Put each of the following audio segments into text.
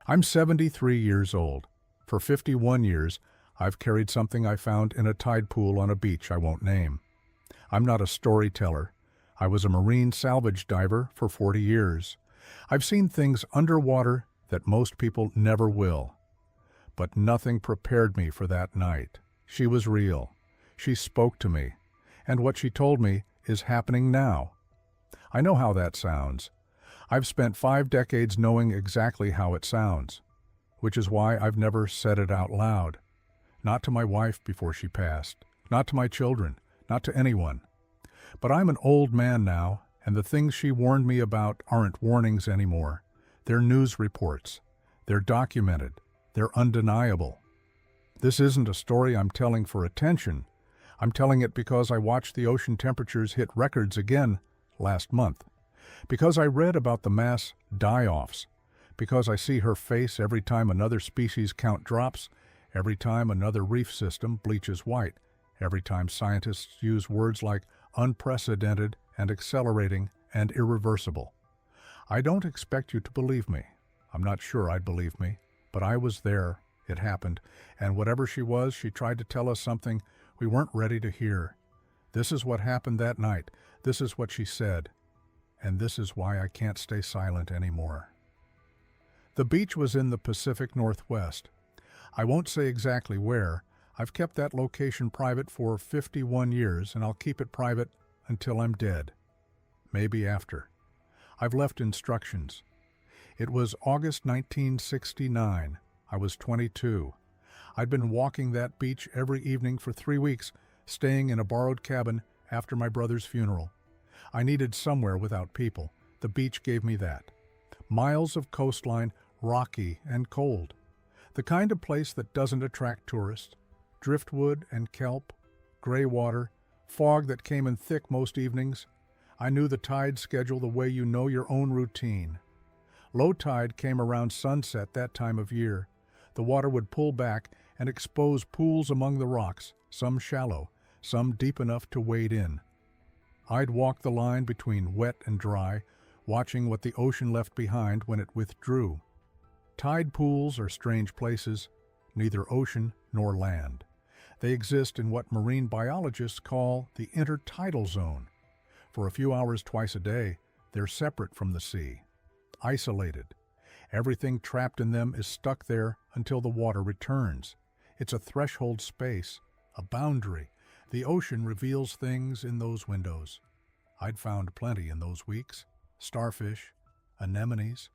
I'm 73 years old. For 51 years, I've carried something I found in a tide pool on a beach I won't name. I'm not a storyteller. I was a marine salvage diver for 40 years. I've seen things underwater that most people never will. But nothing prepared me for that night. She was real. She spoke to me. And what she told me is happening now. I know how that sounds. I've spent 5 decades knowing exactly how it sounds, which is why I've never said it out loud. Not to my wife before she passed, not to my children, not to anyone. But I'm an old man now, and the things she warned me about aren't warnings anymore. They're news reports. They're documented. They're undeniable. This isn't a story I'm telling for attention. I'm telling it because I watched the ocean temperatures hit records again last month. Because I read about the mass die-offs. Because I see her face every time another species count drops, every time another reef system bleaches white, every time scientists use words like unprecedented and accelerating and irreversible. I don't expect you to believe me. I'm not sure I'd believe me, but I was there, it happened, and whatever she was, she tried to tell us something we weren't ready to hear. This is what happened that night. This is what she said. And this is why I can't stay silent anymore. The beach was in the Pacific Northwest. I won't say exactly where. I've kept that location private for 51 years, and I'll keep it private until I'm dead. Maybe after. I've left instructions. It was August 1969. I was 22. I'd been walking that beach every evening for 3 weeks, staying in a borrowed cabin after my brother's funeral. I needed somewhere without people. The beach gave me that. Miles of coastline, rocky and cold. The kind of place that doesn't attract tourists. Driftwood and kelp, gray water, fog that came in thick most evenings. I knew the tide schedule the way you know your own routine. Low tide came around sunset that time of year. The water would pull back and expose pools among the rocks, some shallow, some deep enough to wade in. I'd walk the line between wet and dry, watching what the ocean left behind when it withdrew. Tide pools are strange places, neither ocean nor land. They exist in what marine biologists call the intertidal zone. For a few hours twice a day, they're separate from the sea, isolated. Everything trapped in them is stuck there until the water returns. It's a threshold space, a boundary. The ocean reveals things in those windows. I'd found plenty in those weeks. Starfish, anemones.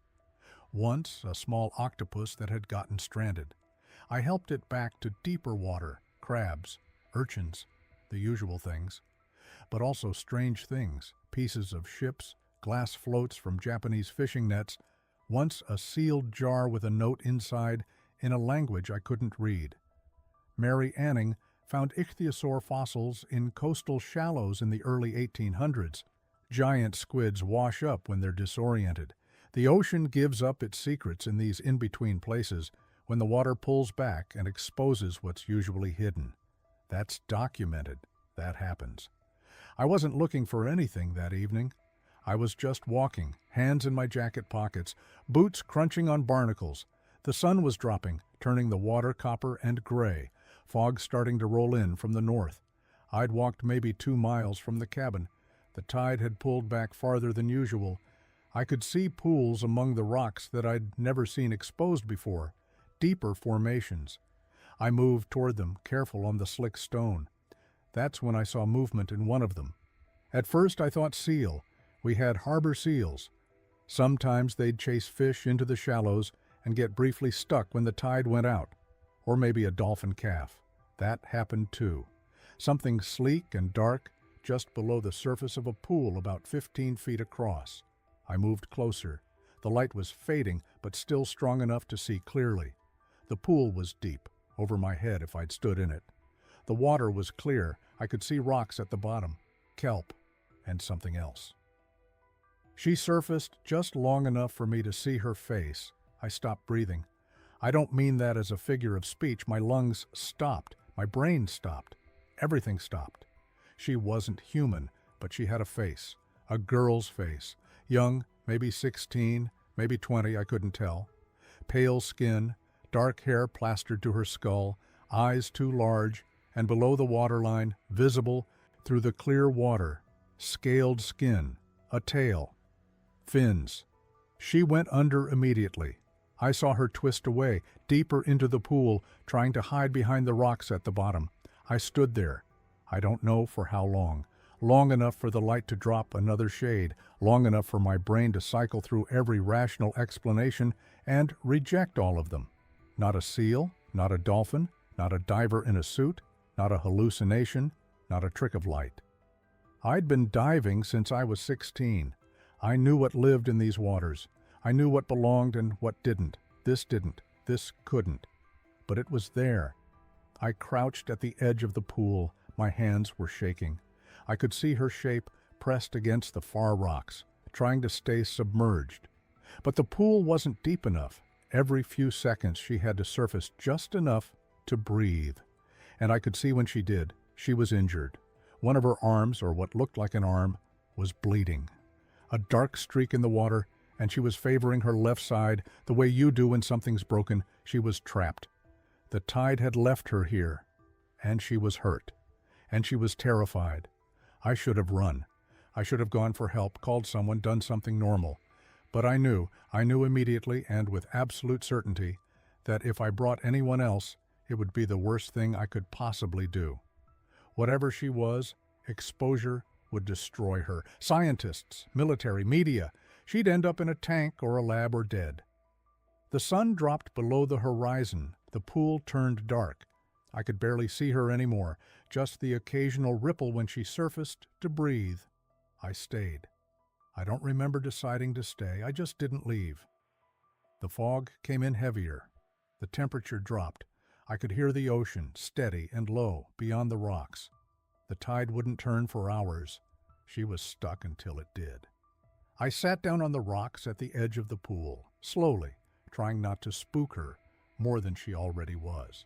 Once, a small octopus that had gotten stranded. I helped it back to deeper water, crabs, urchins, the usual things. But also strange things, pieces of ships, glass floats from Japanese fishing nets, once a sealed jar with a note inside in a language I couldn't read. Mary Anning found ichthyosaur fossils in coastal shallows in the early 1800s. Giant squids wash up when they're disoriented. The ocean gives up its secrets in these in-between places when the water pulls back and exposes what's usually hidden. That's documented. That happens. I wasn't looking for anything that evening. I was just walking, hands in my jacket pockets, boots crunching on barnacles. The sun was dropping, turning the water copper and gray, fog starting to roll in from the north. I'd walked maybe 2 miles from the cabin. The tide had pulled back farther than usual. I could see pools among the rocks that I'd never seen exposed before, deeper formations. I moved toward them, careful on the slick stone. That's when I saw movement in one of them. At first I thought seal. We had harbor seals. Sometimes they'd chase fish into the shallows and get briefly stuck when the tide went out. Or maybe a dolphin calf. That happened too. Something sleek and dark just below the surface of a pool about 15 feet across. I moved closer. The light was fading, but still strong enough to see clearly. The pool was deep, over my head if I'd stood in it. The water was clear. I could see rocks at the bottom, kelp, and something else. She surfaced just long enough for me to see her face. I stopped breathing. I don't mean that as a figure of speech. My lungs stopped. My brain stopped. Everything stopped. She wasn't human, but she had a face. A girl's face. Young, maybe 16, maybe 20, I couldn't tell. Pale skin, dark hair plastered to her skull, eyes too large, and below the waterline, visible through the clear water, scaled skin, a tail, fins. She went under immediately. I saw her twist away, deeper into the pool, trying to hide behind the rocks at the bottom. I stood there. I don't know for how long. Long enough for the light to drop another shade, long enough for my brain to cycle through every rational explanation and reject all of them. Not a seal, not a dolphin, not a diver in a suit, not a hallucination, not a trick of light. I'd been diving since I was 16. I knew what lived in these waters. I knew what belonged and what didn't. This didn't. This couldn't. But it was there. I crouched at the edge of the pool. My hands were shaking. I could see her shape pressed against the far rocks, trying to stay submerged. But the pool wasn't deep enough. Every few seconds she had to surface just enough to breathe. And I could see when she did, she was injured. One of her arms, or what looked like an arm, was bleeding. A dark streak in the water, and she was favoring her left side the way you do when something's broken. She was trapped. The tide had left her here, and she was hurt, and she was terrified. I should have run. I should have gone for help, called someone, done something normal. But I knew immediately and with absolute certainty that if I brought anyone else, it would be the worst thing I could possibly do. Whatever she was, exposure would destroy her. Scientists, military, media. She'd end up in a tank or a lab or dead. The sun dropped below the horizon. The pool turned dark. I could barely see her anymore, just the occasional ripple when she surfaced to breathe. I stayed. I don't remember deciding to stay. I just didn't leave. The fog came in heavier. The temperature dropped. I could hear the ocean, steady and low, beyond the rocks. The tide wouldn't turn for hours. She was stuck until it did. I sat down on the rocks at the edge of the pool, slowly, trying not to spook her more than she already was.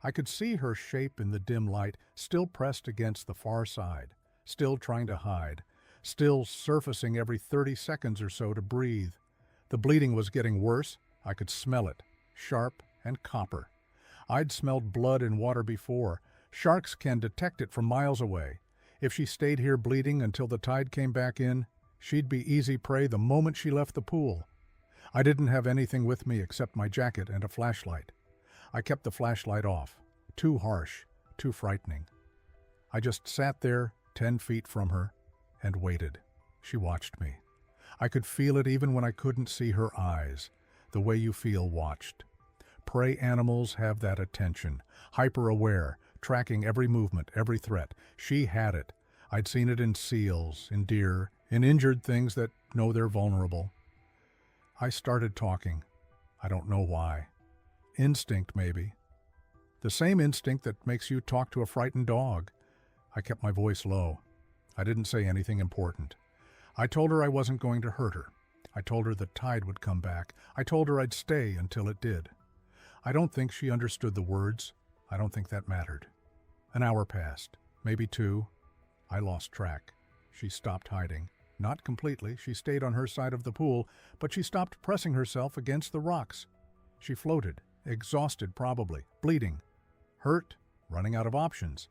I could see her shape in the dim light, still pressed against the far side, still trying to hide, still surfacing every 30 seconds or so to breathe. The bleeding was getting worse. I could smell it, sharp and copper. I'd smelled blood in water before. Sharks can detect it from miles away. If she stayed here bleeding until the tide came back in, she'd be easy prey the moment she left the pool. I didn't have anything with me except my jacket and a flashlight. I kept the flashlight off. Too harsh, too frightening. I just sat there, 10 feet from her, and waited. She watched me. I could feel it even when I couldn't see her eyes, the way you feel watched. Prey animals have that attention, hyper-aware, tracking every movement, every threat. She had it. I'd seen it in seals, in deer, in injured things that know they're vulnerable. I started talking. I don't know why. Instinct, maybe. The same instinct that makes you talk to a frightened dog. I kept my voice low. I didn't say anything important. I told her I wasn't going to hurt her. I told her the tide would come back. I told her I'd stay until it did. I don't think she understood the words. I don't think that mattered. An hour passed, maybe 2. I lost track. She stopped hiding. Not completely. She stayed on her side of the pool, but she stopped pressing herself against the rocks. She floated, exhausted probably, bleeding, hurt, running out of options.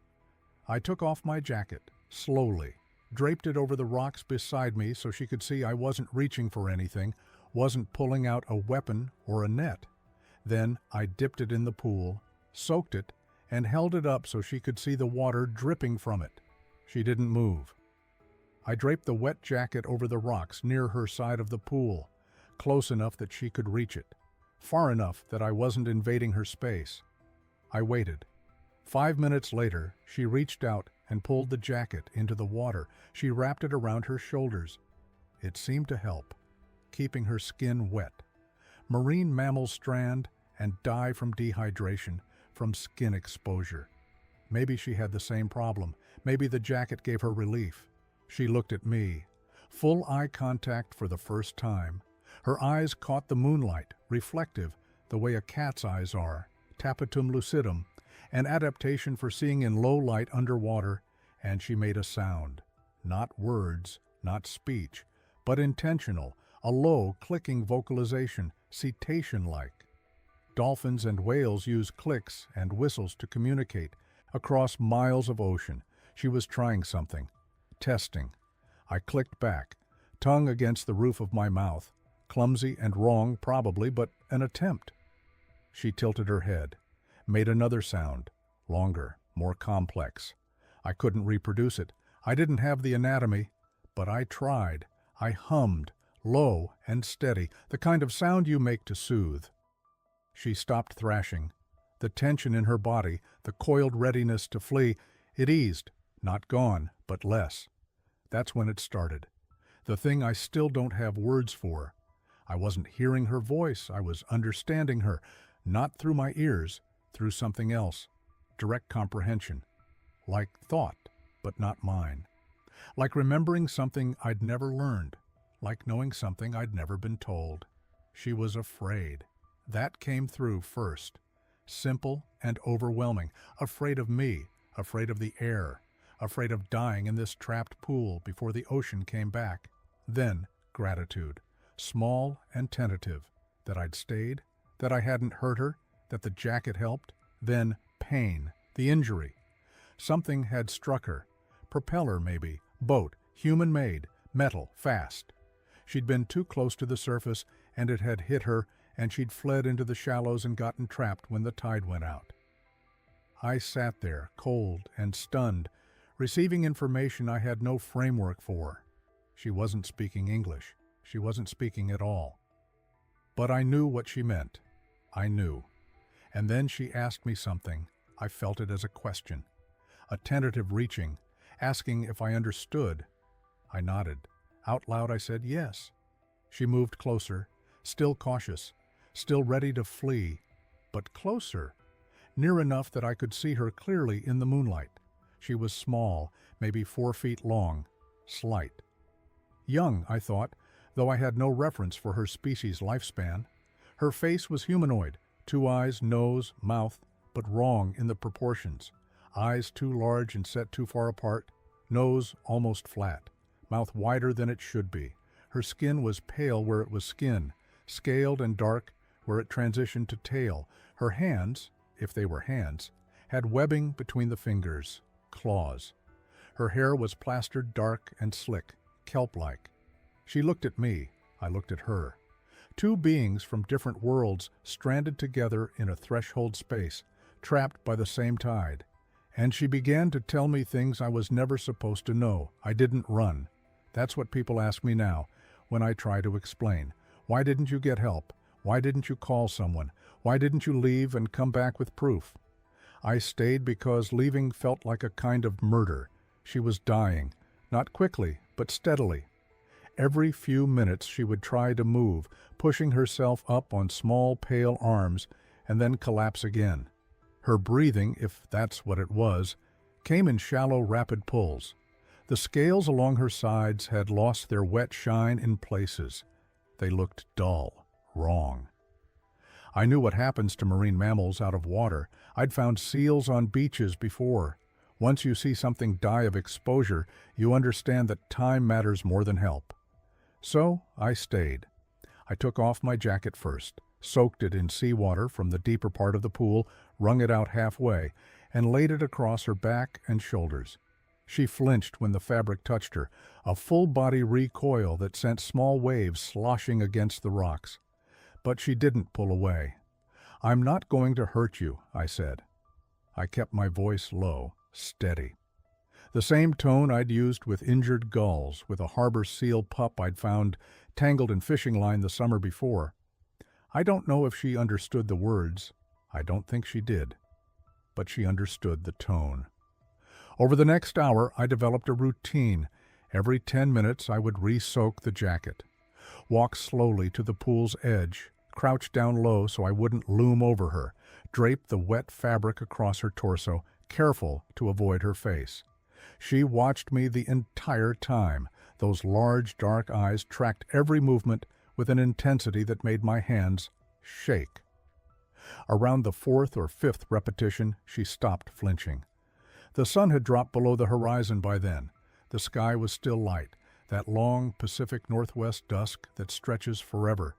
I took off my jacket, slowly, draped it over the rocks beside me so she could see I wasn't reaching for anything, wasn't pulling out a weapon or a net. Then I dipped it in the pool, soaked it, and held it up so she could see the water dripping from it. She didn't move. I draped the wet jacket over the rocks near her side of the pool, close enough that she could reach it, far enough that I wasn't invading her space. I waited. 5 minutes later, she reached out and pulled the jacket into the water. She wrapped it around her shoulders. It seemed to help, keeping her skin wet. Marine mammals strand and die from dehydration, from skin exposure. Maybe she had the same problem. Maybe the jacket gave her relief. She looked at me. Full eye contact for the first time. Her eyes caught the moonlight, reflective, the way a cat's eyes are, tapetum lucidum, an adaptation for seeing in low light underwater, and she made a sound. Not words, not speech, but intentional, a low, clicking vocalization, cetacean-like. Dolphins and whales use clicks and whistles to communicate across miles of ocean. She was trying something, testing. I clicked back, tongue against the roof of my mouth, clumsy and wrong probably, but an attempt. She tilted her head, made another sound, longer, more complex. I couldn't reproduce it. I didn't have the anatomy, but I tried. I hummed, low and steady, the kind of sound you make to soothe. She stopped thrashing. The tension in her body, the coiled readiness to flee, it eased, not gone, but less. That's when it started. The thing I still don't have words for. I wasn't hearing her voice, I was understanding her, not through my ears, through something else. Direct comprehension. Like thought, but not mine. Like remembering something I'd never learned. Like knowing something I'd never been told. She was afraid. That came through first. Simple and overwhelming. Afraid of me, afraid of the air, afraid of dying in this trapped pool before the ocean came back. Then gratitude, small and tentative, that I'd stayed, that I hadn't hurt her, that the jacket helped. Then pain, the injury. Something had struck her. Propeller, maybe. Boat, human-made, metal, fast. She'd been too close to the surface, and it had hit her, and she'd fled into the shallows and gotten trapped when the tide went out. I sat there, cold and stunned, receiving information I had no framework for. She wasn't speaking English. She wasn't speaking at all. But I knew what she meant. I knew. And then she asked me something. I felt it as a question. A tentative reaching, asking if I understood. I nodded. Out loud I said yes. She moved closer, still cautious, still ready to flee, but closer, near enough that I could see her clearly in the moonlight. She was small, maybe 4 feet long, slight. Young, I thought, though I had no reference for her species' lifespan. Her face was humanoid, 2 eyes, nose, mouth, but wrong in the proportions. Eyes too large and set too far apart, nose almost flat, mouth wider than it should be. Her skin was pale where it was skin, scaled and dark where it transitioned to tail. Her hands, if they were hands, had webbing between the fingers, claws. Her hair was plastered dark and slick, kelp-like. She looked at me, I looked at her. 2 beings from different worlds stranded together in a threshold space, trapped by the same tide. And she began to tell me things I was never supposed to know. I didn't run. That's what people ask me now, when I try to explain. Why didn't you get help? Why didn't you call someone? Why didn't you leave and come back with proof? I stayed because leaving felt like a kind of murder. She was dying, not quickly, but steadily. Every few minutes she would try to move, pushing herself up on small, pale arms, and then collapse again. Her breathing, if that's what it was, came in shallow, rapid pulls. The scales along her sides had lost their wet shine in places. They looked dull, wrong. I knew what happens to marine mammals out of water. I'd found seals on beaches before. Once you see something die of exposure, you understand that time matters more than help. So I stayed. I took off my jacket first, soaked it in seawater from the deeper part of the pool, wrung it out halfway, and laid it across her back and shoulders. She flinched when the fabric touched her, a full-body recoil that sent small waves sloshing against the rocks. But she didn't pull away. "I'm not going to hurt you," I said. I kept my voice low, steady. The same tone I'd used with injured gulls, with a harbor seal pup I'd found tangled in fishing line the summer before. I don't know if she understood the words. I don't think she did. But she understood the tone. Over the next hour, I developed a routine. Every 10 minutes, I would re-soak the jacket. Walk slowly to the pool's edge, crouch down low so I wouldn't loom over her, drape the wet fabric across her torso, careful to avoid her face. She watched me the entire time. Those large, dark eyes tracked every movement with an intensity that made my hands shake. Around the 4th or 5th repetition, she stopped flinching. The sun had dropped below the horizon by then. The sky was still light, that long Pacific Northwest dusk that stretches forever.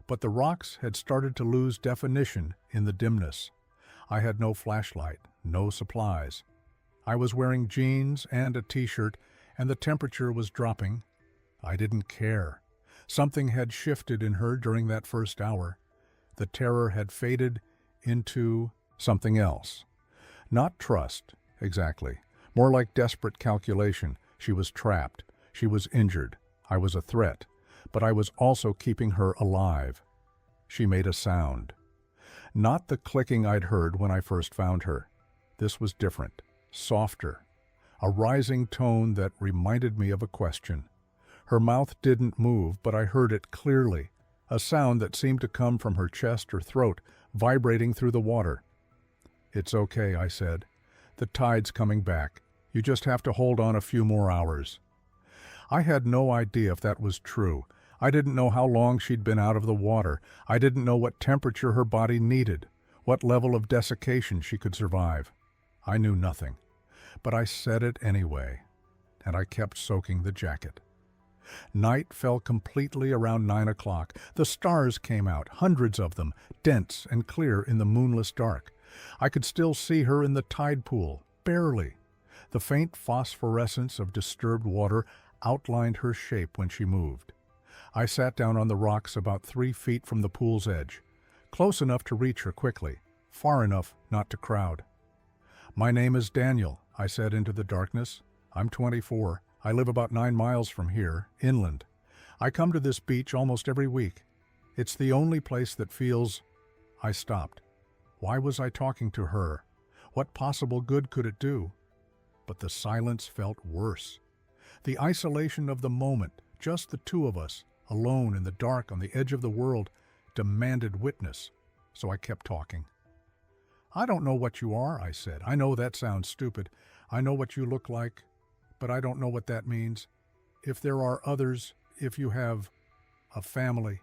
but the rocks had started to lose definition in the dimness. I had no flashlight, no supplies. I was wearing jeans and a t-shirt, and the temperature was dropping. I didn't care. Something had shifted in her during that first hour. The terror had faded into something else. Not trust, exactly. More like desperate calculation. She was trapped. She was injured. I was a threat. But I was also keeping her alive. She made a sound. Not the clicking I'd heard when I first found her. This was different, softer. A rising tone that reminded me of a question. Her mouth didn't move, but I heard it clearly. A sound that seemed to come from her chest or throat, vibrating through the water. "It's okay," I said. "The tide's coming back. You just have to hold on a few more hours." I had no idea if that was true. I didn't know how long she'd been out of the water. I didn't know what temperature her body needed, what level of desiccation she could survive. I knew nothing. But I said it anyway, and I kept soaking the jacket. Night fell completely around 9 o'clock. The stars came out, hundreds of them, dense and clear in the moonless dark. I could still see her in the tide pool, barely. The faint phosphorescence of disturbed water outlined her shape when she moved. I sat down on the rocks about 3 feet from the pool's edge, close enough to reach her quickly, far enough not to crowd. "My name is Daniel," I said into the darkness. "I'm 24. I live about 9 miles from here, inland. I come to this beach almost every week. It's the only place that feels—" I stopped. Why was I talking to her? What possible good could it do? But the silence felt worse. The isolation of the moment, just the two of us, alone in the dark on the edge of the world, demanded witness. So I kept talking. "I don't know what you are," I said. "I know that sounds stupid. I know what you look like, but I don't know what that means. If there are others, if you have a family,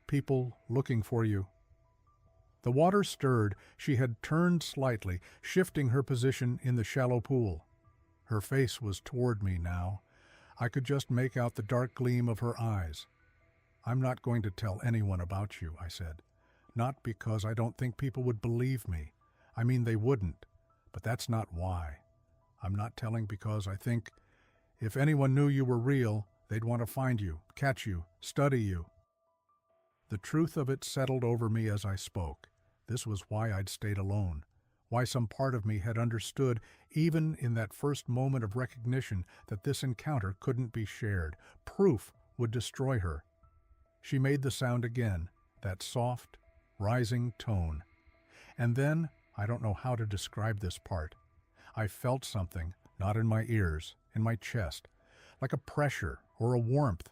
people looking for you." The water stirred. She had turned slightly, shifting her position in the shallow pool. Her face was toward me now. I could just make out the dark gleam of her eyes. "I'm not going to tell anyone about you," I said. "Not because I don't think people would believe me. I mean, they wouldn't. But that's not why. I'm not telling because I think if anyone knew you were real, they'd want to find you, catch you, study you." The truth of it settled over me as I spoke. This was why I'd stayed alone. Why some part of me had understood, even in that first moment of recognition, that this encounter couldn't be shared. Proof would destroy her. She made the sound again, that soft, rising tone. And then, I don't know how to describe this part, I felt something, not in my ears, in my chest, like a pressure or a warmth,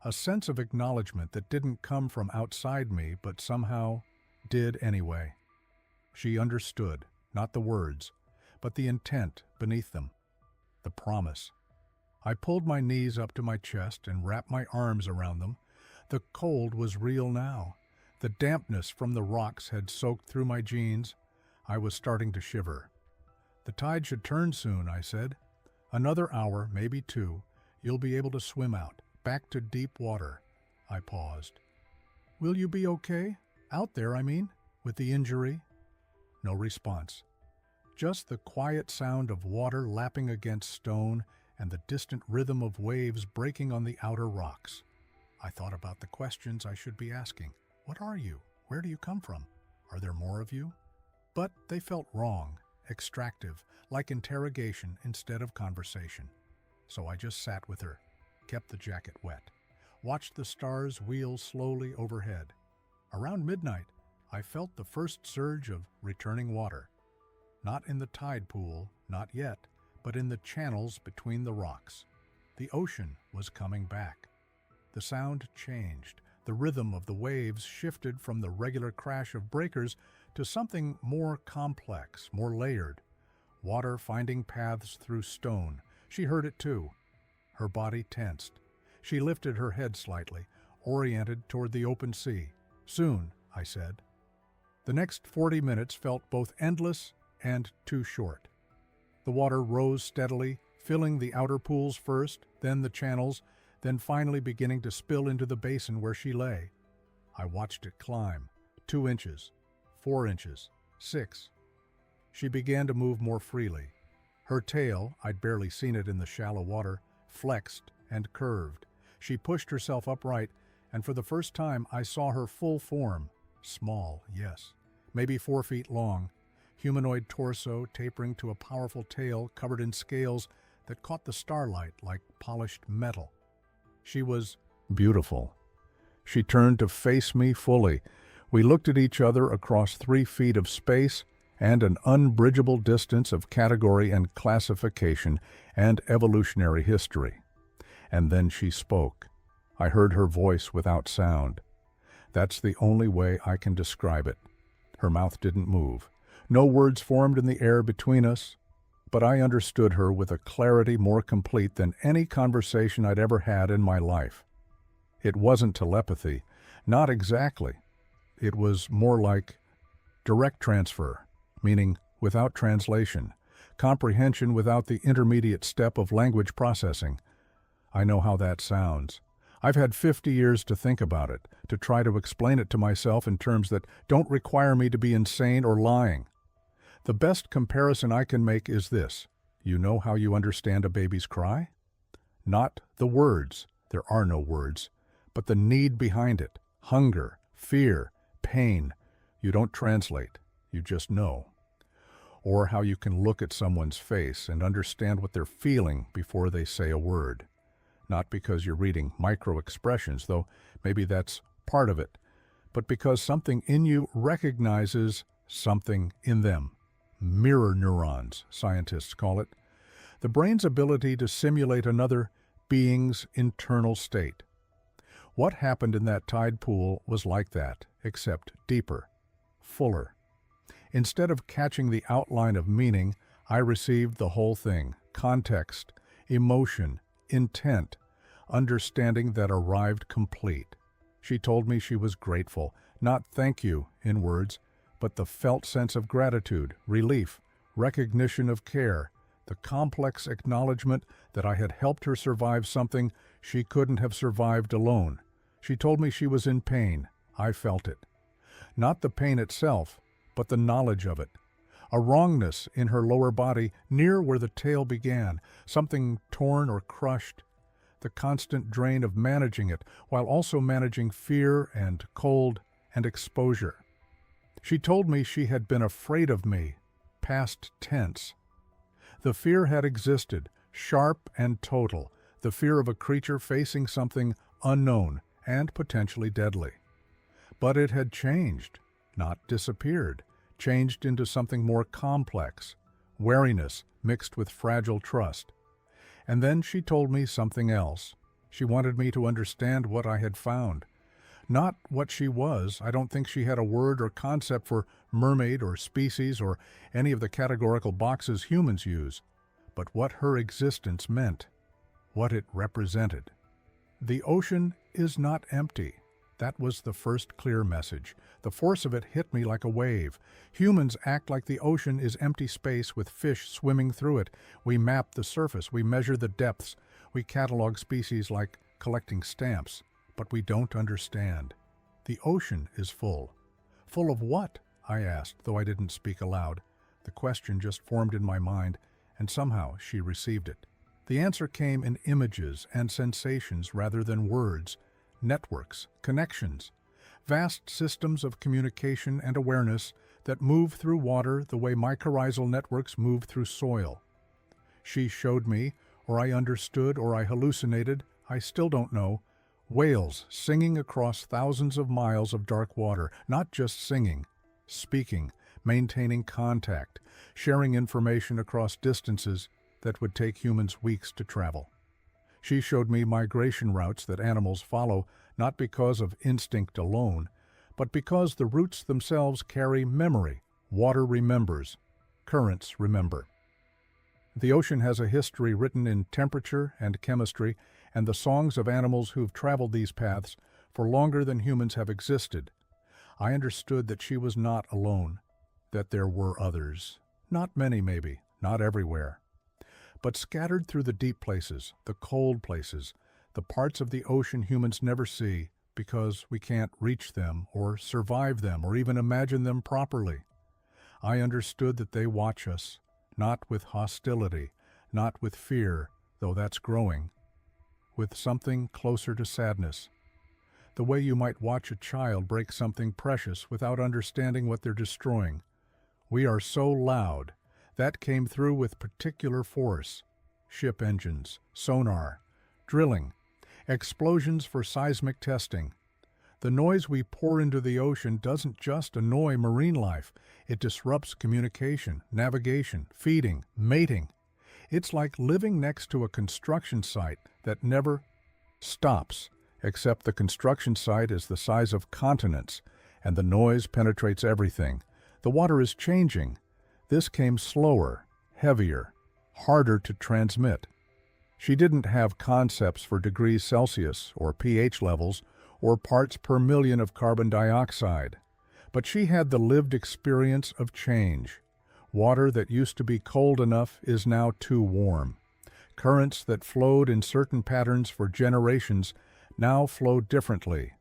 a sense of acknowledgement that didn't come from outside me, but somehow did anyway. She understood, not the words, but the intent beneath them, the promise. I pulled my knees up to my chest and wrapped my arms around them. The cold was real now. The dampness from the rocks had soaked through my jeans. I was starting to shiver. "The tide should turn soon," I said. "Another hour, maybe 2. You'll be able to swim out, back to deep water." I paused. "Will you be okay? Out there, I mean, with the injury?" No response. Just the quiet sound of water lapping against stone and the distant rhythm of waves breaking on the outer rocks. I thought about the questions I should be asking. What are you? Where do you come from? Are there more of you? But they felt wrong, extractive, like interrogation instead of conversation. So I just sat with her, kept the jacket wet, watched the stars wheel slowly overhead. Around midnight, I felt the first surge of returning water. Not in the tide pool, not yet, but in the channels between the rocks. The ocean was coming back. The sound changed. The rhythm of the waves shifted from the regular crash of breakers to something more complex, more layered. Water finding paths through stone. She heard it too. Her body tensed. She lifted her head slightly, oriented toward the open sea. "Soon," I said. The next 40 minutes felt both endless and too short. The water rose steadily, filling the outer pools first, then the channels, then finally beginning to spill into the basin where she lay. I watched it climb. 2 inches, 4 inches, 6. She began to move more freely. Her tail, I'd barely seen it in the shallow water, flexed and curved. She pushed herself upright, and for the first time I saw her full form. Small, yes, maybe 4 feet long, humanoid torso tapering to a powerful tail covered in scales that caught the starlight like polished metal. She was beautiful. She turned to face me fully. We looked at each other across 3 feet of space and an unbridgeable distance of category and classification and evolutionary history. And then she spoke. I heard her voice without sound. That's the only way I can describe it. Her mouth didn't move. No words formed in the air between us, but I understood her with a clarity more complete than any conversation I'd ever had in my life. It wasn't telepathy, not exactly. It was more like direct transfer, meaning without translation, comprehension without the intermediate step of language processing. I know how that sounds. I've had 50 years to think about it, to try to explain it to myself in terms that don't require me to be insane or lying. The best comparison I can make is this. You know how you understand a baby's cry? Not the words, there are no words, but the need behind it, hunger, fear, pain. You don't translate, you just know. Or how you can look at someone's face and understand what they're feeling before they say a word. Not because you're reading micro-expressions, though maybe that's part of it, but because something in you recognizes something in them. Mirror neurons, scientists call it. The brain's ability to simulate another being's internal state. What happened in that tide pool was like that, except deeper, fuller. Instead of catching the outline of meaning, I received the whole thing, context, emotion, intent, understanding that arrived complete. She told me she was grateful, not thank you in words, but the felt sense of gratitude, relief, recognition of care, the complex acknowledgement that I had helped her survive something she couldn't have survived alone. She told me she was in pain. I felt it. Not the pain itself, but the knowledge of it. A wrongness in her lower body near where the tail began, something torn or crushed. The constant drain of managing it, while also managing fear and cold and exposure. She told me she had been afraid of me, past tense. The fear had existed, sharp and total, the fear of a creature facing something unknown and potentially deadly. But it had changed, not disappeared, changed into something more complex, wariness mixed with fragile trust. And then she told me something else. She wanted me to understand what I had found. Not what she was. I don't think she had a word or concept for mermaid or species or any of the categorical boxes humans use, but what her existence meant, what it represented. The ocean is not empty. That was the first clear message. The force of it hit me like a wave. Humans act like the ocean is empty space with fish swimming through it. We map the surface, we measure the depths, we catalog species like collecting stamps. But we don't understand. The ocean is full. Full of what? I asked, though I didn't speak aloud. The question just formed in my mind, and somehow she received it. The answer came in images and sensations rather than words. Networks, connections, vast systems of communication and awareness that move through water the way mycorrhizal networks move through soil. She showed me, or I understood, or I hallucinated, I still don't know, whales singing across thousands of miles of dark water, not just singing, speaking, maintaining contact, sharing information across distances that would take humans weeks to travel. She showed me migration routes that animals follow, not because of instinct alone, but because the routes themselves carry memory. Water remembers. Currents remember. The ocean has a history written in temperature and chemistry, and the songs of animals who've traveled these paths for longer than humans have existed. I understood that she was not alone, that there were others. Not many, maybe, not everywhere. But scattered through the deep places, the cold places, the parts of the ocean humans never see, because we can't reach them or survive them or even imagine them properly. I understood that they watch us, not with hostility, not with fear, though that's growing, with something closer to sadness. The way you might watch a child break something precious without understanding what they're destroying. We are so loud. That came through with particular force. Ship engines, sonar, drilling, explosions for seismic testing. The noise we pour into the ocean doesn't just annoy marine life. It disrupts communication, navigation, feeding, mating. It's like living next to a construction site that never stops, except the construction site is the size of continents, and the noise penetrates everything. The water is changing. This came slower, heavier, harder to transmit. She didn't have concepts for degrees Celsius or pH levels or parts per million of carbon dioxide, but she had the lived experience of change. Water that used to be cold enough is now too warm. Currents that flowed in certain patterns for generations now flow differently.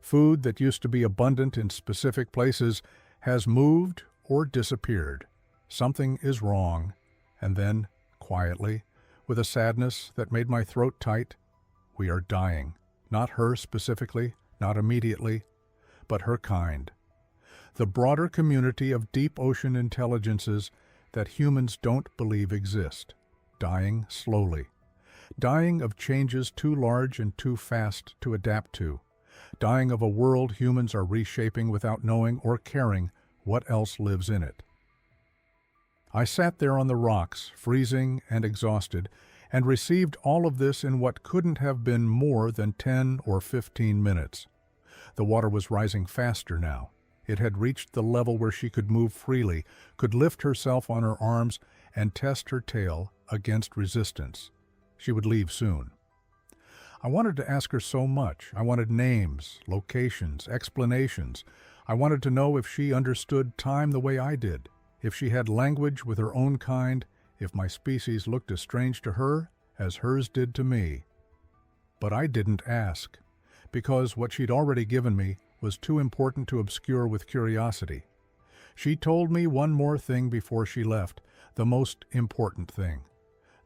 Food that used to be abundant in specific places has moved or disappeared. Something is wrong. And then, quietly, with a sadness that made my throat tight, we are dying. Not her specifically, not immediately, but her kind. The broader community of deep ocean intelligences that humans don't believe exist. Dying slowly. Dying of changes too large and too fast to adapt to. Dying of a world humans are reshaping without knowing or caring what else lives in it. I sat there on the rocks, freezing and exhausted, and received all of this in what couldn't have been more than 10 or 15 minutes. The water was rising faster now. It had reached the level where she could move freely, could lift herself on her arms, and test her tail against resistance. She would leave soon. I wanted to ask her so much. I wanted names, locations, explanations. I wanted to know if she understood time the way I did, if she had language with her own kind, if my species looked as strange to her as hers did to me. But I didn't ask, because what she'd already given me was too important to obscure with curiosity. She told me one more thing before she left, the most important thing.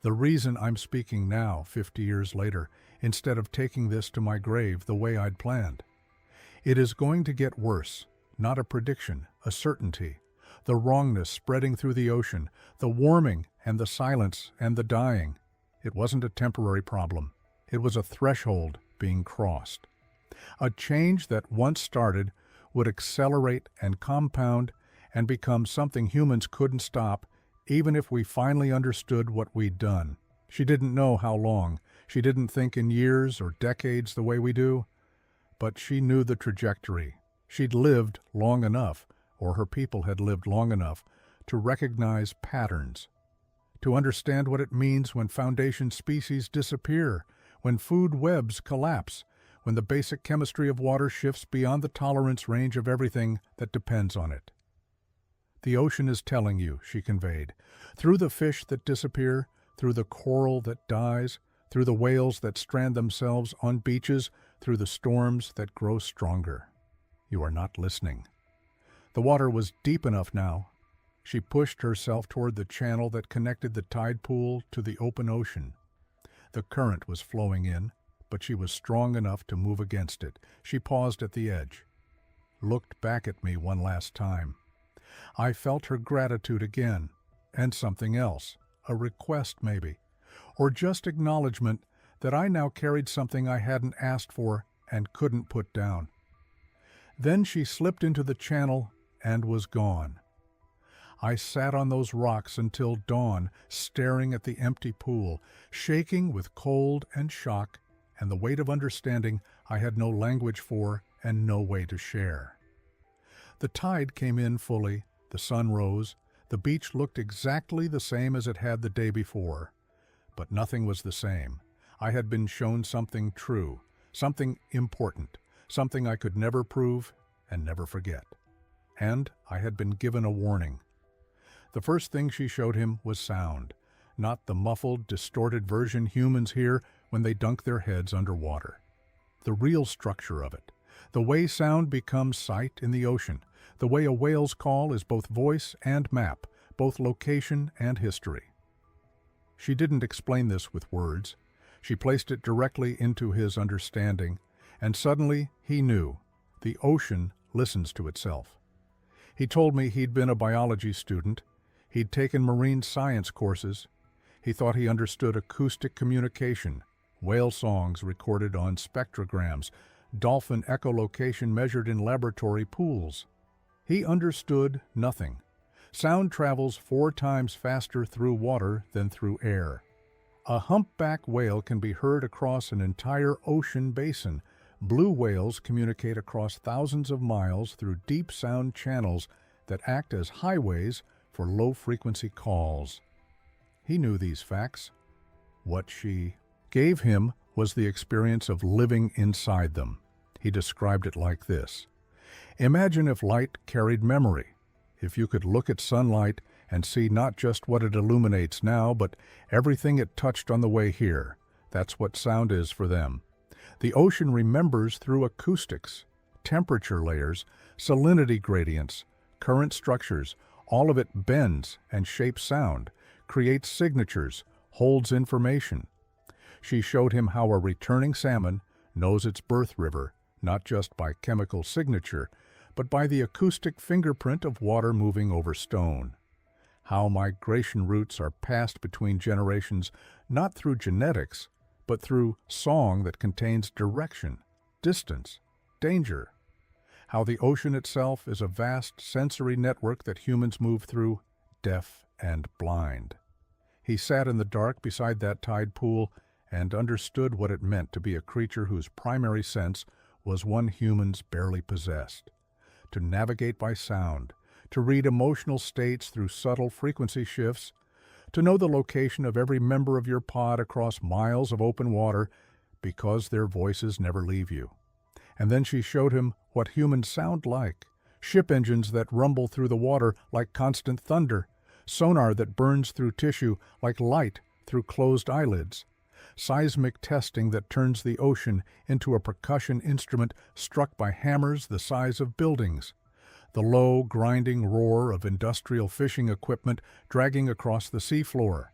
The reason I'm speaking now, 50 years later, instead of taking this to my grave the way I'd planned. It is going to get worse, not a prediction, a certainty. The wrongness spreading through the ocean, the warming and the silence and the dying. It wasn't a temporary problem. It was a threshold being crossed. A change that once started would accelerate and compound and become something humans couldn't stop, even if we finally understood what we'd done. She didn't know how long. She didn't think in years or decades the way we do. But she knew the trajectory. She'd lived long enough, or her people had lived long enough, to recognize patterns, to understand what it means when foundation species disappear, when food webs collapse, when the basic chemistry of water shifts beyond the tolerance range of everything that depends on it. The ocean is telling you, she conveyed, through the fish that disappear, through the coral that dies, through the whales that strand themselves on beaches, through the storms that grow stronger. You are not listening. The water was deep enough now. She pushed herself toward the channel that connected the tide pool to the open ocean. The current was flowing in, but she was strong enough to move against it. She paused at the edge, looked back at me one last time. I felt her gratitude again, and something else, a request maybe, or just acknowledgement that I now carried something I hadn't asked for and couldn't put down. Then she slipped into the channel and was gone. I sat on those rocks until dawn, staring at the empty pool, shaking with cold and shock and the weight of understanding I had no language for and no way to share. The tide came in fully, the sun rose, the beach looked exactly the same as it had the day before. But nothing was the same. I had been shown something true, something important, something I could never prove and never forget. And I had been given a warning. The first thing she showed him was sound, not the muffled, distorted version humans hear when they dunk their heads underwater. the real structure of it, the way sound becomes sight in the ocean, the way a whale's call is both voice and map, both location and history. She didn't explain this with words. She placed it directly into his understanding, and suddenly he knew. The ocean listens to itself. He told me he'd been a biology student. He'd taken marine science courses. He thought he understood acoustic communication, whale songs recorded on spectrograms, dolphin echolocation measured in laboratory pools. He understood nothing. Sound travels 4 times faster through water than through air. A humpback whale can be heard across an entire ocean basin. Blue whales communicate across thousands of miles through deep sound channels that act as highways for low-frequency calls. He knew these facts. What she gave him was the experience of living inside them. He described it like this. Imagine if light carried memory. If you could look at sunlight and see not just what it illuminates now, but everything it touched on the way here. That's what sound is for them. The ocean remembers through acoustics, temperature layers, salinity gradients, current structures. All of it bends and shapes sound, creates signatures, holds information. She showed him how a returning salmon knows its birth river, not just by chemical signature, but by the acoustic fingerprint of water moving over stone. How migration routes are passed between generations, not through genetics, but through song that contains direction, distance, danger. How the ocean itself is a vast sensory network that humans move through, deaf and blind. He sat in the dark beside that tide pool and understood what it meant to be a creature whose primary sense was one humans barely possessed. To navigate by sound, to read emotional states through subtle frequency shifts, to know the location of every member of your pod across miles of open water because their voices never leave you. And then she showed him what humans sound like, ship engines that rumble through the water like constant thunder, sonar that burns through tissue like light through closed eyelids, seismic testing that turns the ocean into a percussion instrument struck by hammers the size of buildings, the low, grinding roar of industrial fishing equipment dragging across the seafloor.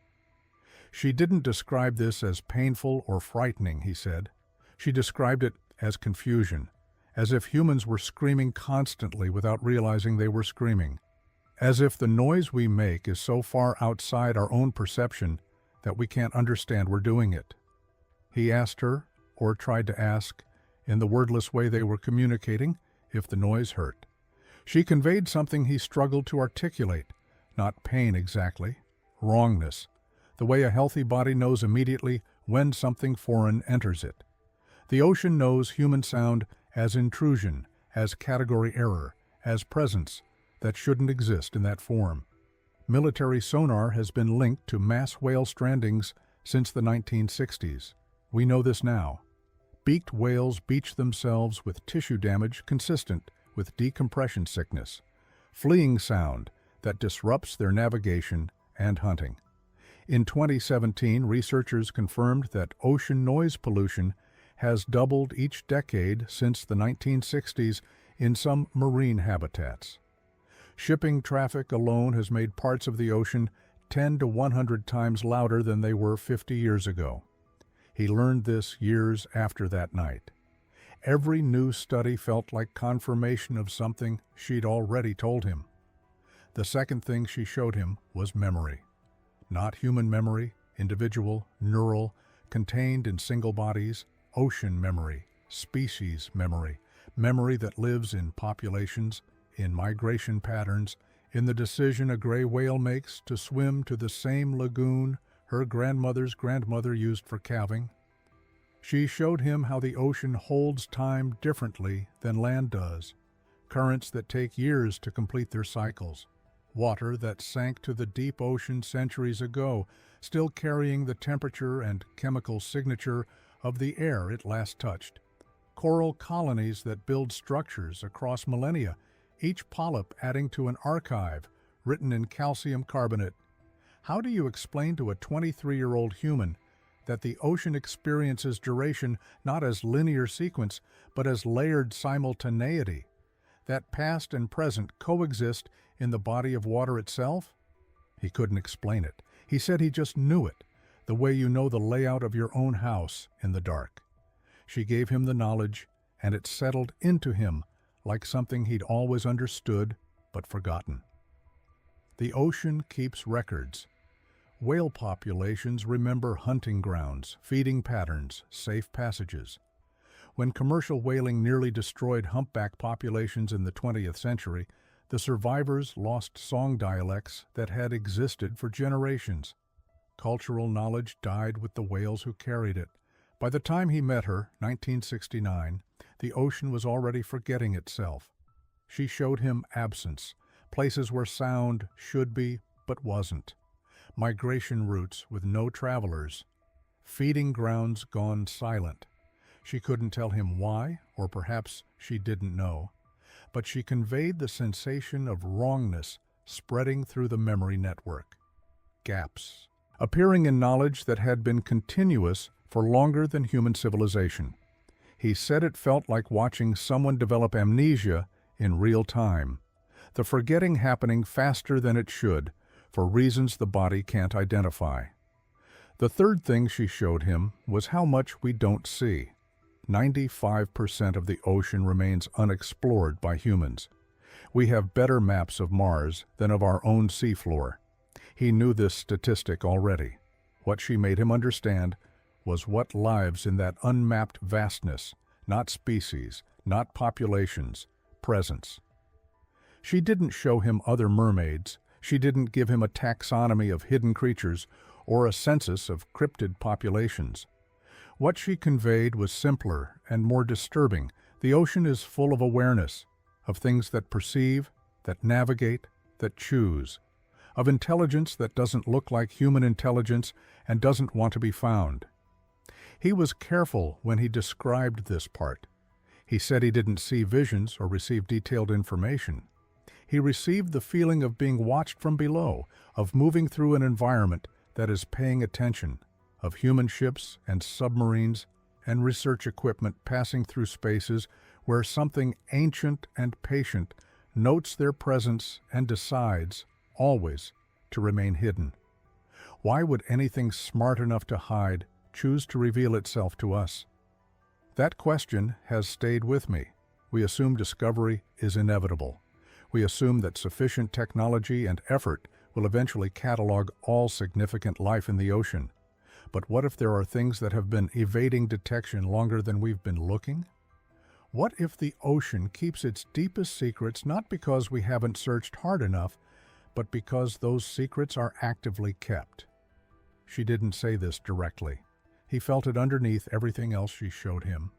She didn't describe this as painful or frightening, he said. She described it as confusion, as if humans were screaming constantly without realizing they were screaming, as if the noise we make is so far outside our own perception that we can't understand we're doing it. He asked her, or tried to ask, in the wordless way they were communicating, if the noise hurt. She conveyed something he struggled to articulate, not pain exactly, wrongness, the way a healthy body knows immediately when something foreign enters it. The ocean knows human sound as intrusion, as category error, as presence that shouldn't exist in that form. Military sonar has been linked to mass whale strandings since the 1960s. We know this now. Beaked whales beach themselves with tissue damage consistent with decompression sickness, fleeing sound that disrupts their navigation and hunting. In 2017, researchers confirmed that ocean noise pollution has doubled each decade since the 1960s in some marine habitats. Shipping traffic alone has made parts of the ocean 10 to 100 times louder than they were 50 years ago. He learned this years after that night. Every new study felt like confirmation of something she'd already told him. The second thing she showed him was memory. Not human memory, individual, neural, contained in single bodies, ocean memory, species memory, memory that lives in populations, in migration patterns, in the decision a gray whale makes to swim to the same lagoon her grandmother's grandmother used for calving. She showed him how the ocean holds time differently than land does, currents that take years to complete their cycles, water that sank to the deep ocean centuries ago, still carrying the temperature and chemical signature of the air it last touched, coral colonies that build structures across millennia, each polyp adding to an archive written in calcium carbonate. How do you explain to a 23-year-old human that the ocean experiences duration not as linear sequence, but as layered simultaneity, that past and present coexist in the body of water itself? He couldn't explain it. He said he just knew it, the way you know the layout of your own house in the dark. She gave him the knowledge, and it settled into him like something he'd always understood but forgotten. The ocean keeps records. Whale populations remember hunting grounds, feeding patterns, safe passages. When commercial whaling nearly destroyed humpback populations in the 20th century, the survivors lost song dialects that had existed for generations. Cultural knowledge died with the whales who carried it. By the time he met her, 1969, the ocean was already forgetting itself. She showed him absence, places where sound should be but wasn't, migration routes with no travelers, feeding grounds gone silent. She couldn't tell him why, or perhaps she didn't know, but she conveyed the sensation of wrongness spreading through the memory network. Gaps, appearing in knowledge that had been continuous for longer than human civilization. He said it felt like watching someone develop amnesia in real time, the forgetting happening faster than it should, for reasons the body can't identify. The third thing she showed him was how much we don't see. 95% of the ocean remains unexplored by humans. We have better maps of Mars than of our own seafloor. He knew this statistic already. What she made him understand was what lives in that unmapped vastness, not species, not populations, presence. She didn't show him other mermaids. She didn't give him a taxonomy of hidden creatures or a census of cryptid populations. What she conveyed was simpler and more disturbing. The ocean is full of awareness, of things that perceive, that navigate, that choose, of intelligence that doesn't look like human intelligence and doesn't want to be found. He was careful when he described this part. He said he didn't see visions or receive detailed information. He received the feeling of being watched from below, of moving through an environment that is paying attention, of human ships and submarines and research equipment passing through spaces where something ancient and patient notes their presence and decides, always, to remain hidden. Why would anything smart enough to hide choose to reveal itself to us? That question has stayed with me. We assume discovery is inevitable. We assume that sufficient technology and effort will eventually catalog all significant life in the ocean. But what if there are things that have been evading detection longer than we've been looking? What if the ocean keeps its deepest secrets not because we haven't searched hard enough, but because those secrets are actively kept? She didn't say this directly. He felt it underneath everything else she showed him.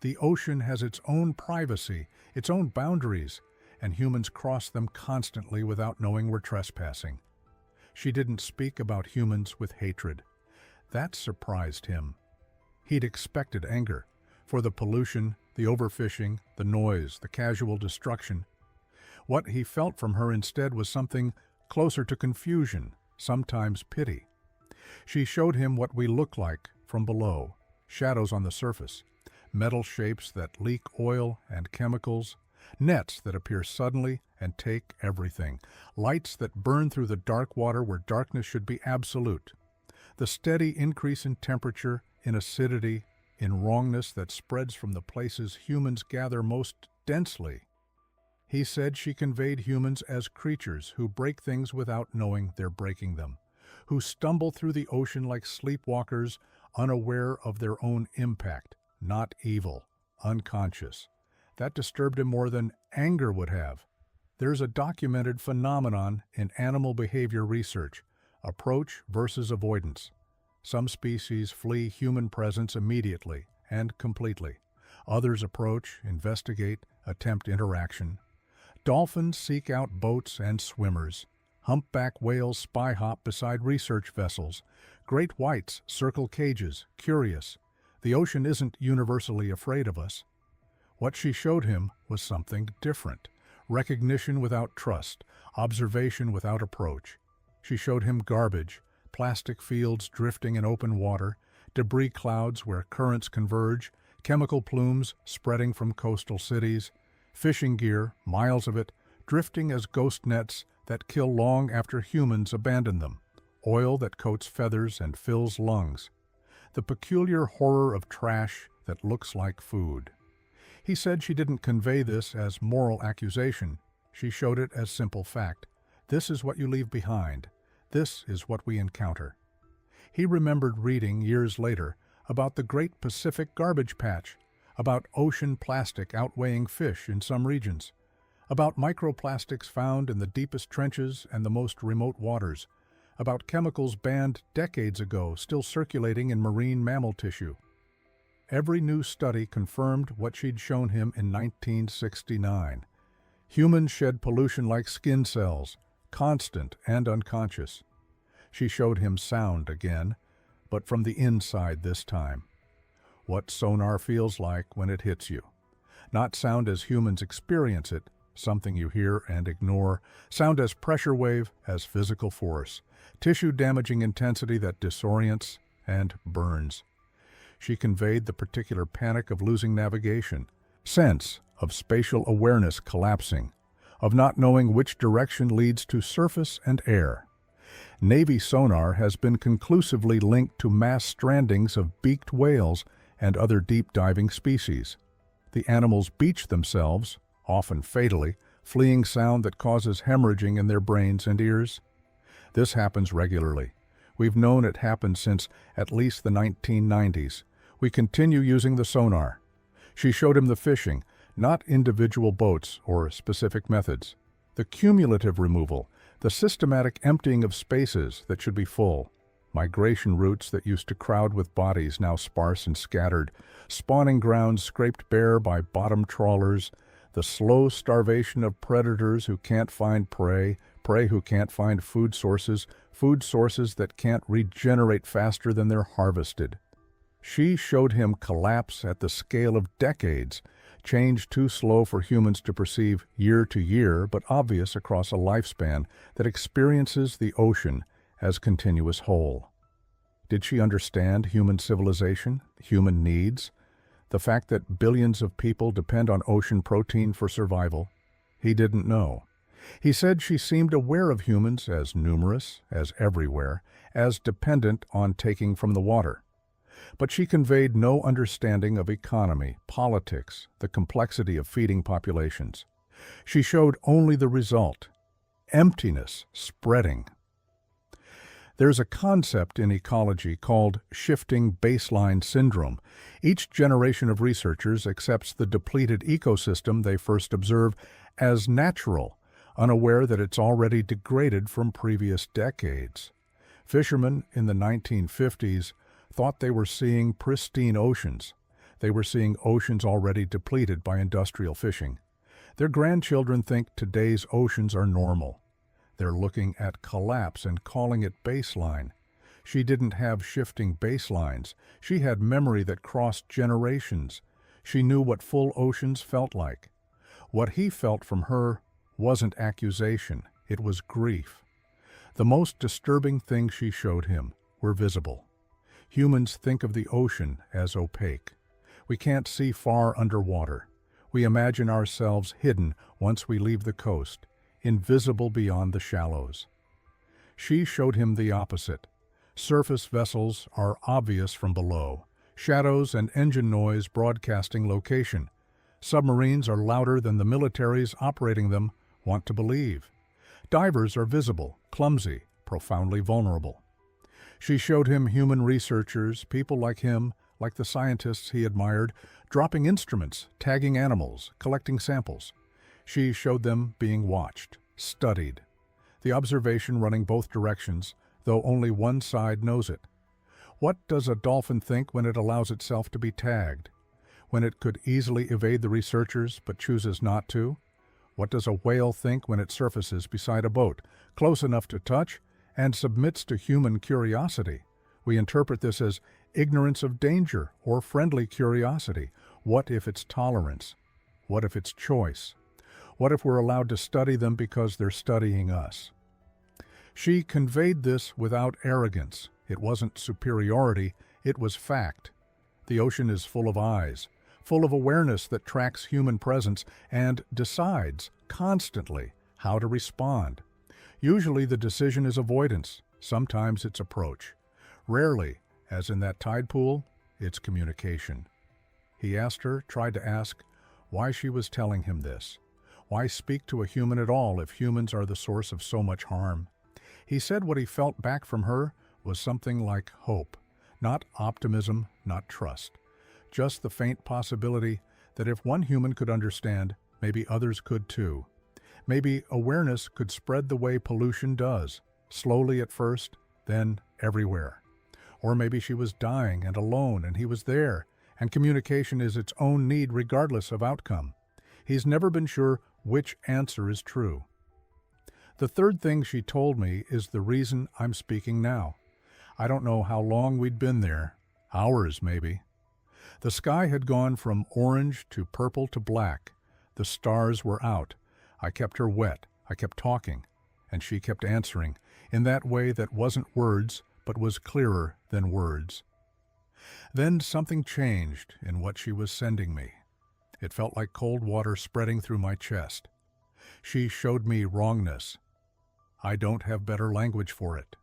The ocean has its own privacy, its own boundaries, and humans cross them constantly without knowing we're trespassing. She didn't speak about humans with hatred. That surprised him. He'd expected anger for the pollution, the overfishing, the noise, the casual destruction. What he felt from her instead was something closer to confusion, sometimes pity. She showed him what we look like from below, shadows on the surface, metal shapes that leak oil and chemicals, nets that appear suddenly and take everything, lights that burn through the dark water where darkness should be absolute, the steady increase in temperature, in acidity, in wrongness that spreads from the places humans gather most densely. He said she conveyed humans as creatures who break things without knowing they're breaking them, who stumble through the ocean like sleepwalkers, unaware of their own impact, not evil, unconscious. That disturbed him more than anger would have. There's a documented phenomenon in animal behavior research, approach versus avoidance. Some species flee human presence immediately and completely. Others approach, investigate, attempt interaction. Dolphins seek out boats and swimmers. Humpback whales spy hop beside research vessels. Great whites circle cages, curious. The ocean isn't universally afraid of us. What she showed him was something different. Recognition without trust, observation without approach. She showed him garbage, plastic fields drifting in open water, debris clouds where currents converge, chemical plumes spreading from coastal cities, fishing gear, miles of it, drifting as ghost nets that kill long after humans abandon them, oil that coats feathers and fills lungs, the peculiar horror of trash that looks like food. He said she didn't convey this as moral accusation. She showed it as simple fact. This is what you leave behind. This is what we encounter. He remembered reading years later about the Great Pacific Garbage Patch, about ocean plastic outweighing fish in some regions, about microplastics found in the deepest trenches and the most remote waters, about chemicals banned decades ago still circulating in marine mammal tissue. Every new study confirmed what she'd shown him in 1969. Humans shed pollution like skin cells, constant and unconscious. She showed him sound again, but from the inside this time. What sonar feels like when it hits you. Not sound as humans experience it, something you hear and ignore. Sound as pressure wave, as physical force. Tissue-damaging intensity that disorients and burns. She conveyed the particular panic of losing navigation, sense of spatial awareness collapsing, of not knowing which direction leads to surface and air. Navy sonar has been conclusively linked to mass strandings of beaked whales and other deep-diving species. The animals beach themselves, often fatally, fleeing sound that causes hemorrhaging in their brains and ears. This happens regularly. We've known it happened since at least the 1990s. We continue using the sonar. She showed him the fishing, not individual boats or specific methods. The cumulative removal, the systematic emptying of spaces that should be full. Migration routes that used to crowd with bodies now sparse and scattered. Spawning grounds scraped bare by bottom trawlers. The slow starvation of predators who can't find prey, prey who can't find food sources that can't regenerate faster than they're harvested. She showed him collapse at the scale of decades, change too slow for humans to perceive year to year, but obvious across a lifespan that experiences the ocean as continuous whole. Did she understand human civilization, human needs? The fact that billions of people depend on ocean protein for survival? He didn't know. He said she seemed aware of humans as numerous, as everywhere, as dependent on taking from the water. But she conveyed no understanding of economy, politics, the complexity of feeding populations. She showed only the result: emptiness spreading. There's a concept in ecology called shifting baseline syndrome. Each generation of researchers accepts the depleted ecosystem they first observe as natural, unaware that it's already degraded from previous decades. Fishermen in the 1950s thought they were seeing pristine oceans. They were seeing oceans already depleted by industrial fishing. Their grandchildren think today's oceans are normal. They're looking at collapse and calling it baseline. She didn't have shifting baselines. She had memory that crossed generations. She knew what full oceans felt like. What he felt from her wasn't accusation, it was grief. The most disturbing things she showed him were visible. Humans think of the ocean as opaque. We can't see far underwater. We imagine ourselves hidden once we leave the coast, invisible beyond the shallows. She showed him the opposite. Surface vessels are obvious from below, shadows and engine noise broadcasting location. Submarines are louder than the militaries operating them want to believe. Divers are visible, clumsy, profoundly vulnerable. She showed him human researchers, people like him, like the scientists he admired, dropping instruments, tagging animals, collecting samples. She showed them being watched, studied. The observation running both directions, though only one side knows it. What does a dolphin think when it allows itself to be tagged? When it could easily evade the researchers but chooses not to? What does a whale think when it surfaces beside a boat, close enough to touch, and submits to human curiosity? We interpret this as ignorance of danger or friendly curiosity. What if it's tolerance? What if it's choice? What if we're allowed to study them because they're studying us? She conveyed this without arrogance. It wasn't superiority, It was fact. The ocean is full of eyes, full of awareness that tracks human presence and decides, constantly, how to respond. Usually the decision is avoidance, sometimes it's approach. Rarely, as in that tide pool, it's communication. He asked her, tried to ask, why she was telling him this. Why speak to a human at all if humans are the source of so much harm? He said what he felt back from her was something like hope. Not optimism, not trust. Just the faint possibility that if one human could understand, maybe others could too. Maybe awareness could spread the way pollution does, slowly at first, then everywhere. Or maybe she was dying and alone and he was there, and communication is its own need regardless of outcome. He's never been sure which answer is true. The third thing she told me is the reason I'm speaking now. I don't know how long we'd been there, hours maybe. The sky had gone from orange to purple to black. The stars were out. I kept her wet. I kept talking, and she kept answering in that way that wasn't words, but was clearer than words. Then something changed in what she was sending me. It felt like cold water spreading through my chest. She showed me wrongness. I don't have better language for it.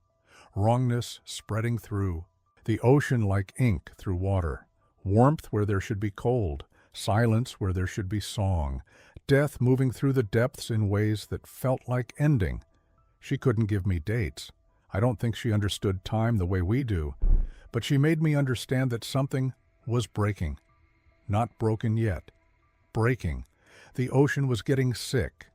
Wrongness spreading through. The ocean like ink through water. Warmth where there should be cold. Silence where there should be song. Death moving through the depths in ways that felt like ending. She couldn't give me dates. I don't think she understood time the way we do. But she made me understand that something was breaking. Not broken yet. Breaking. The ocean was getting sick.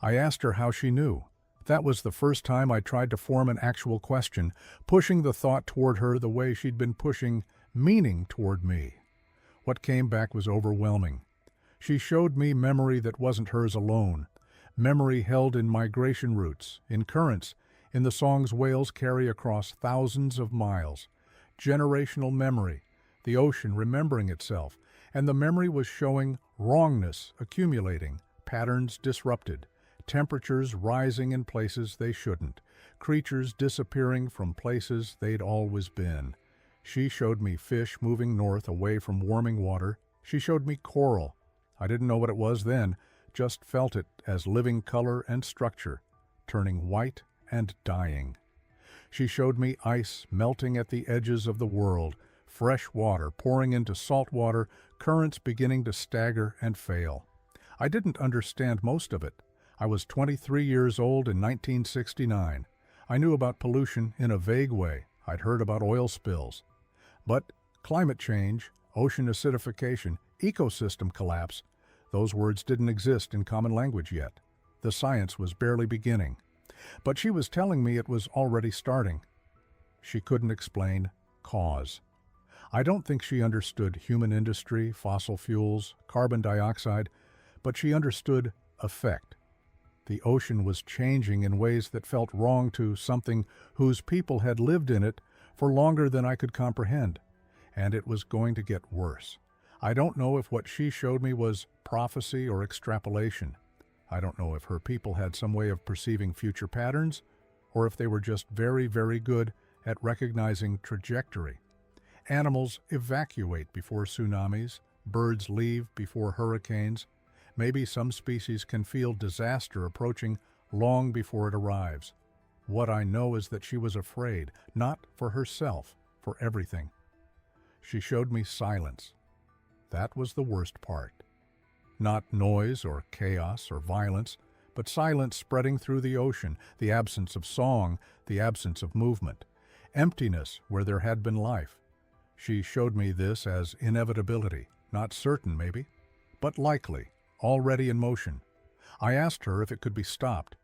I asked her how she knew. That was the first time I tried to form an actual question, pushing the thought toward her the way she'd been pushing meaning toward me. What came back was overwhelming. She showed me memory that wasn't hers alone. Memory held in migration routes, in currents, in the songs whales carry across thousands of miles. Generational memory, the ocean remembering itself, and the memory was showing wrongness accumulating, patterns disrupted, temperatures rising in places they shouldn't, creatures disappearing from places they'd always been. She showed me fish moving north away from warming water. She showed me coral. I didn't know what it was then, just felt it as living color and structure, turning white and dying. She showed me ice melting at the edges of the world, fresh water pouring into salt water, currents beginning to stagger and fail. I didn't understand most of it. I was 23 years old in 1969. I knew about pollution in a vague way. I'd heard about oil spills. But climate change, ocean acidification, ecosystem collapse, those words didn't exist in common language yet. The science was barely beginning. But she was telling me it was already starting. She couldn't explain cause. I don't think she understood human industry, fossil fuels, carbon dioxide, but she understood effect. The ocean was changing in ways that felt wrong to something whose people had lived in it for longer than I could comprehend, and it was going to get worse. I don't know if what she showed me was prophecy or extrapolation. I don't know if her people had some way of perceiving future patterns, or if they were just very, very good at recognizing trajectory. Animals evacuate before tsunamis, birds leave before hurricanes. Maybe some species can feel disaster approaching long before it arrives. What I know is that she was afraid, not for herself, for everything. She showed me silence. That was the worst part. Not noise or chaos or violence, but silence spreading through the ocean, the absence of song, the absence of movement, emptiness where there had been life. She showed me this as inevitability, not certain maybe, but likely, already in motion. I asked her if it could be stopped.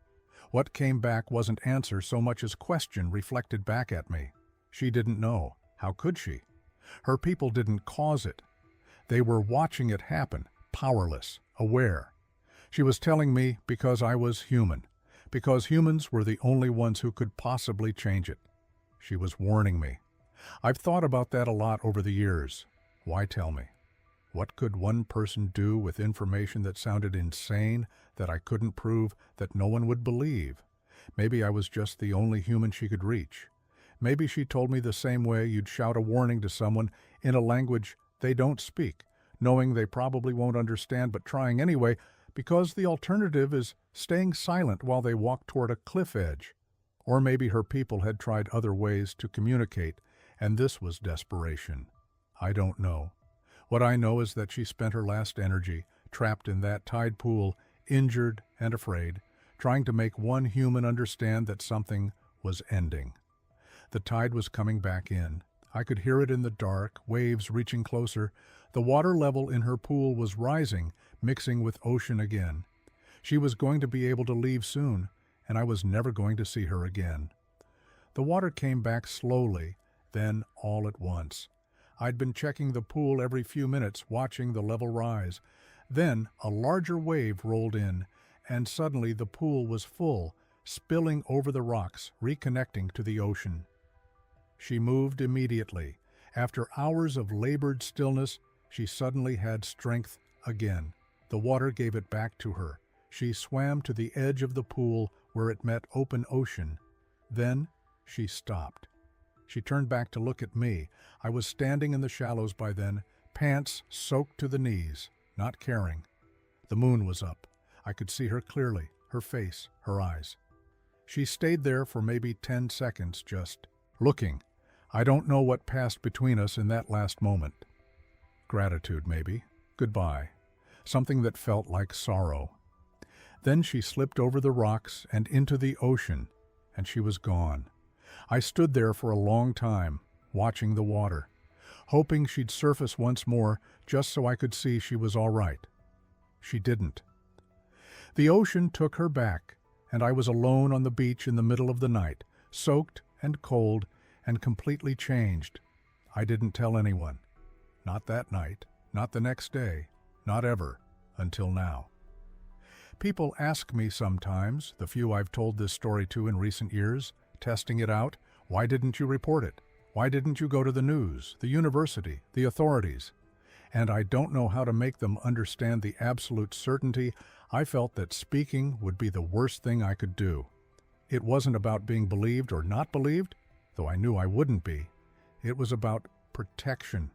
What came back wasn't answer so much as question reflected back at me. She didn't know. How could she? Her people didn't cause it. They were watching it happen, powerless, aware. She was telling me because I was human, because humans were the only ones who could possibly change it. She was warning me. I've thought about that a lot over the years. Why tell me? What could one person do with information that sounded insane, that I couldn't prove, that no one would believe? Maybe I was just the only human she could reach. Maybe she told me the same way you'd shout a warning to someone in a language they don't speak, knowing they probably won't understand but trying anyway, because the alternative is staying silent while they walk toward a cliff edge. Or maybe her people had tried other ways to communicate, and this was desperation. I don't know. What I know is that she spent her last energy, trapped in that tide pool, injured and afraid, trying to make one human understand that something was ending. The tide was coming back in. I could hear it in the dark, waves reaching closer. The water level in her pool was rising, mixing with ocean again. She was going to be able to leave soon, and I was never going to see her again. The water came back slowly, then all at once. I'd been checking the pool every few minutes, watching the level rise. Then a larger wave rolled in, and suddenly the pool was full, spilling over the rocks, reconnecting to the ocean. She moved immediately. After hours of labored stillness, she suddenly had strength again. The water gave it back to her. She swam to the edge of the pool where it met open ocean. Then she stopped. She turned back to look at me. I was standing in the shallows by then, pants soaked to the knees, not caring. The moon was up. I could see her clearly, her face, her eyes. She stayed there for maybe 10 seconds, just looking. I don't know what passed between us in that last moment. Gratitude, maybe. Goodbye. Something that felt like sorrow. Then she slipped over the rocks and into the ocean, and she was gone. I stood there for a long time, watching the water, hoping she'd surface once more just so I could see she was all right. She didn't. The ocean took her back, and I was alone on the beach in the middle of the night, soaked and cold and completely changed. I didn't tell anyone. Not that night, not the next day, not ever, until now. People ask me sometimes, the few I've told this story to in recent years, testing it out, why didn't you report it? Why didn't you go to the news, the university, the authorities? And I don't know how to make them understand the absolute certainty I felt that speaking would be the worst thing I could do. It wasn't about being believed or not believed, though I knew I wouldn't be. It was about protection.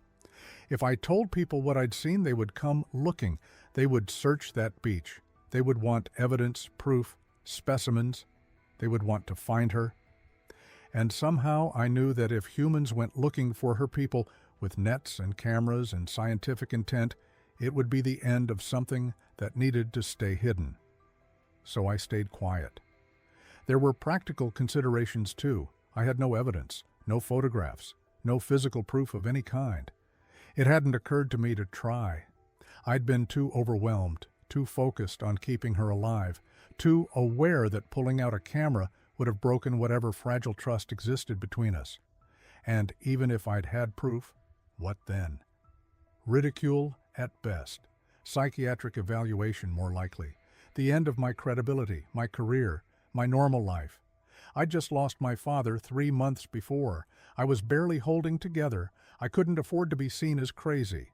If I told people what I'd seen, they would come looking. They would search that beach. They would want evidence, proof, specimens. They would want to find her. And somehow I knew that if humans went looking for her people with nets and cameras and scientific intent, it would be the end of something that needed to stay hidden. So I stayed quiet. There were practical considerations too. I had no evidence, no photographs, no physical proof of any kind. It hadn't occurred to me to try. I'd been too overwhelmed, too focused on keeping her alive, too aware that pulling out a camera would have broken whatever fragile trust existed between us. And even if I'd had proof, what then? Ridicule at best, psychiatric evaluation more likely, the end of my credibility, my career, my normal life. I'd just lost my father 3 months before. I was barely holding together. I couldn't afford to be seen as crazy.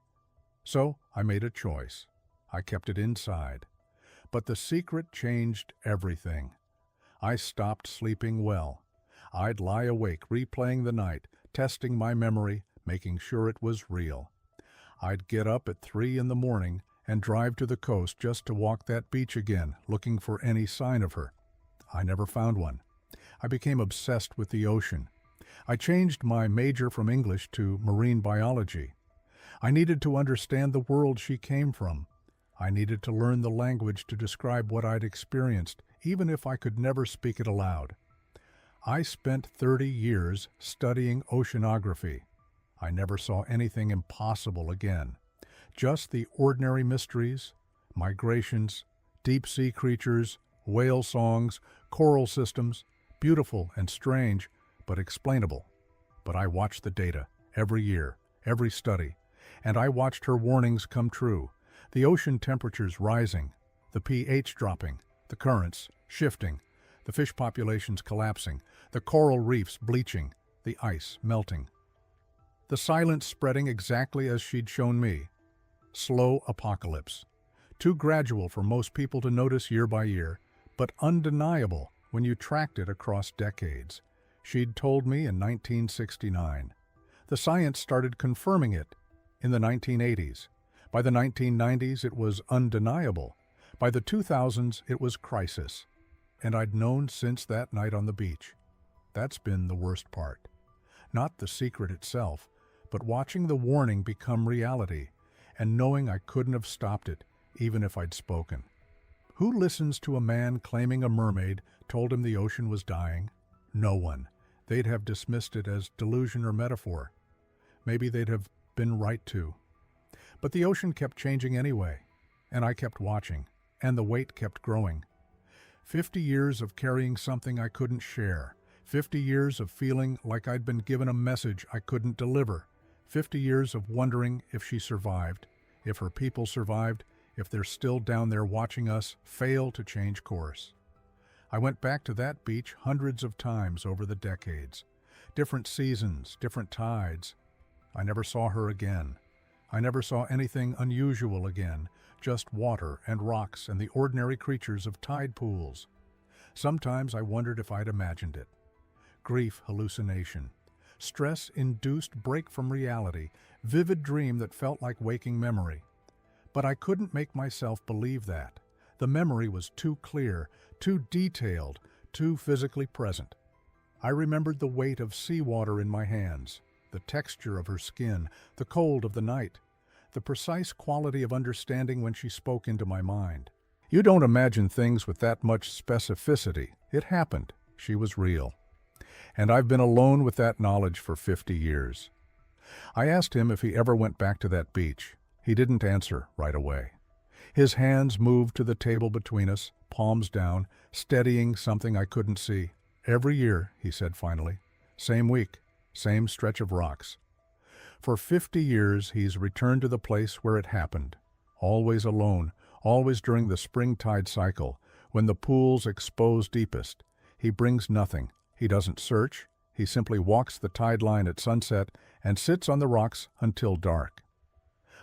So I made a choice. I kept it inside. But the secret changed everything. I stopped sleeping well. I'd lie awake, replaying the night, testing my memory, making sure it was real. I'd get up at 3 in the morning and drive to the coast just to walk that beach again, looking for any sign of her. I never found one. I became obsessed with the ocean. I changed my major from English to marine biology. I needed to understand the world she came from. I needed to learn the language to describe what I'd experienced, even if I could never speak it aloud. I spent 30 years studying oceanography. I never saw anything impossible again. Just the ordinary mysteries, migrations, deep-sea creatures, whale songs, coral systems, beautiful and strange, but explainable. But I watched the data, every year, every study, and I watched her warnings come true. The ocean temperatures rising, the pH dropping, the currents shifting, the fish populations collapsing, the coral reefs bleaching, the ice melting. The silence spreading exactly as she'd shown me. Slow apocalypse. Too gradual for most people to notice year by year, but undeniable when you tracked it across decades. She'd told me in 1969. The science started confirming it in the 1980s. By the 1990s, it was undeniable. By the 2000s, it was crisis. And I'd known since that night on the beach. That's been the worst part. Not the secret itself, but watching the warning become reality and knowing I couldn't have stopped it, even if I'd spoken. Who listens to a man claiming a mermaid told him the ocean was dying? No one. They'd have dismissed it as delusion or metaphor. Maybe they'd have been right to. But the ocean kept changing anyway, and I kept watching, and the weight kept growing. 50 years of carrying something I couldn't share. 50 years of feeling like I'd been given a message I couldn't deliver. 50 years of wondering if she survived, if her people survived, if they're still down there watching us fail to change course. I went back to that beach hundreds of times over the decades. Different seasons, different tides. I never saw her again. I never saw anything unusual again, just water and rocks and the ordinary creatures of tide pools. Sometimes I wondered if I'd imagined it. Grief hallucination. Stress-induced break from reality, vivid dream that felt like waking memory. But I couldn't make myself believe that. The memory was too clear, too detailed, too physically present. I remembered the weight of seawater in my hands, the texture of her skin, the cold of the night, the precise quality of understanding when she spoke into my mind. You don't imagine things with that much specificity. It happened. She was real. And I've been alone with that knowledge for 50 years. I asked him if he ever went back to that beach. He didn't answer right away. His hands moved to the table between us, palms down, steadying something I couldn't see. Every year, he said finally. Same week, same stretch of rocks. For 50 years, he's returned to the place where it happened. Always alone, always during the spring tide cycle, when the pools expose deepest. He brings nothing. He doesn't search. He simply walks the tide line at sunset and sits on the rocks until dark.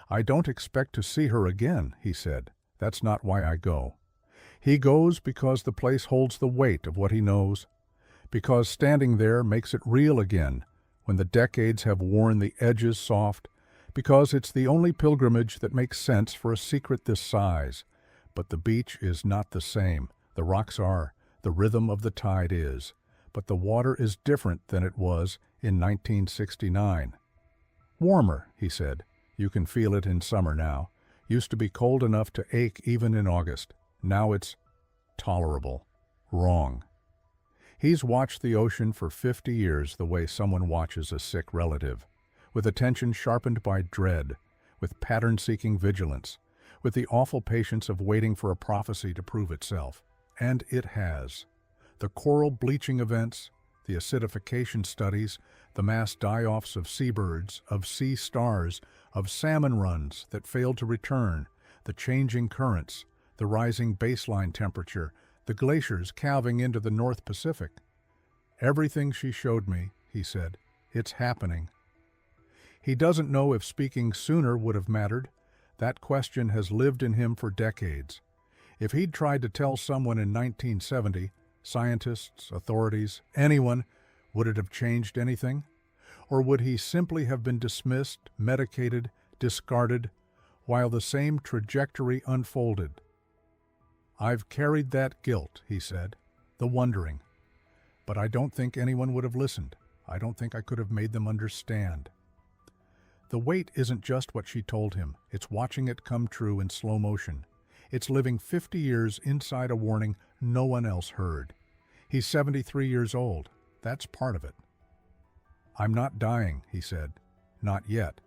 I don't expect to see her again, he said. That's not why I go. He goes because the place holds the weight of what he knows, because standing there makes it real again when the decades have worn the edges soft, because it's the only pilgrimage that makes sense for a secret this size. But the beach is not the same. The rocks are. The rhythm of the tide is. But the water is different than it was in 1969. Warmer, he said. You can feel it in summer now. Used to be cold enough to ache even in August. Now it's tolerable. Wrong. He's watched the ocean for 50 years the way someone watches a sick relative, with attention sharpened by dread, with pattern-seeking vigilance, with the awful patience of waiting for a prophecy to prove itself. And it has. The coral bleaching events, the acidification studies, the mass die-offs of seabirds, of sea stars, of salmon runs that failed to return, the changing currents, the rising baseline temperature, the glaciers calving into the North Pacific. Everything she showed me, he said, it's happening. He doesn't know if speaking sooner would have mattered. That question has lived in him for decades. If he'd tried to tell someone in 1970, scientists, authorities, anyone, would it have changed anything? Or would he simply have been dismissed, medicated, discarded, while the same trajectory unfolded? I've carried that guilt, he said, the wondering. But I don't think anyone would have listened. I don't think I could have made them understand. The weight isn't just what she told him. It's watching it come true in slow motion. It's living 50 years inside a warning no one else heard. He's 73 years old. That's part of it. I'm not dying, he said. Not yet.